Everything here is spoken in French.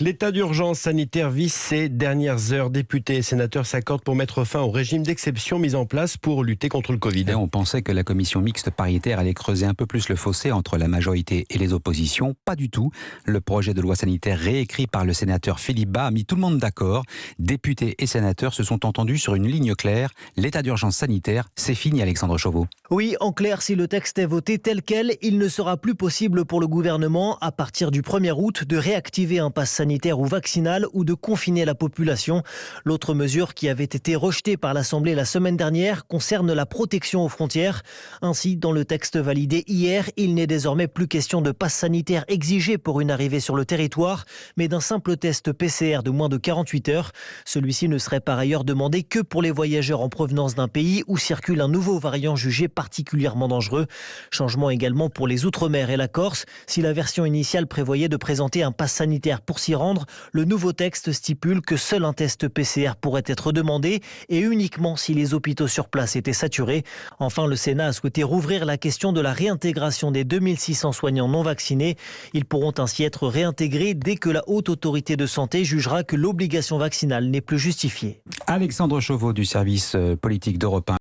L'état d'urgence sanitaire vise ces dernières heures. Députés et sénateurs s'accordent pour mettre fin au régime d'exception mis en place pour lutter contre le Covid. Et on pensait que la commission mixte paritaire allait creuser un peu plus le fossé entre la majorité et les oppositions. Pas du tout. Le projet de loi sanitaire réécrit par le sénateur Philippe Bas a mis tout le monde d'accord. Députés et sénateurs se sont entendus sur une ligne claire. L'état d'urgence sanitaire, c'est fini, Alexandre Chauveau. Oui, en clair, si le texte est voté tel quel, il ne sera plus possible pour le gouvernement, à partir du 1er août, de réactiver un pass sanitaire ou vaccinal ou de confiner la population. L'autre mesure qui avait été rejetée par l'Assemblée la semaine dernière concerne la protection aux frontières. Ainsi, dans le texte validé hier, il n'est désormais plus question de pass sanitaire exigé pour une arrivée sur le territoire, mais d'un simple test PCR de moins de 48 heures. Celui-ci ne serait par ailleurs demandé que pour les voyageurs en provenance d'un pays où circule un nouveau variant jugé particulièrement dangereux. Changement également pour les Outre-mer et la Corse. Si la version initiale prévoyait de présenter un pass sanitaire pour s'y rendre, le nouveau texte stipule que seul un test PCR pourrait être demandé et uniquement si les hôpitaux sur place étaient saturés. Enfin, le Sénat a souhaité rouvrir la question de la réintégration des 2600 soignants non vaccinés. Ils pourront ainsi être réintégrés dès que la Haute Autorité de Santé jugera que l'obligation vaccinale n'est plus justifiée. Alexandre Chauveau du service politique d'Europe 1.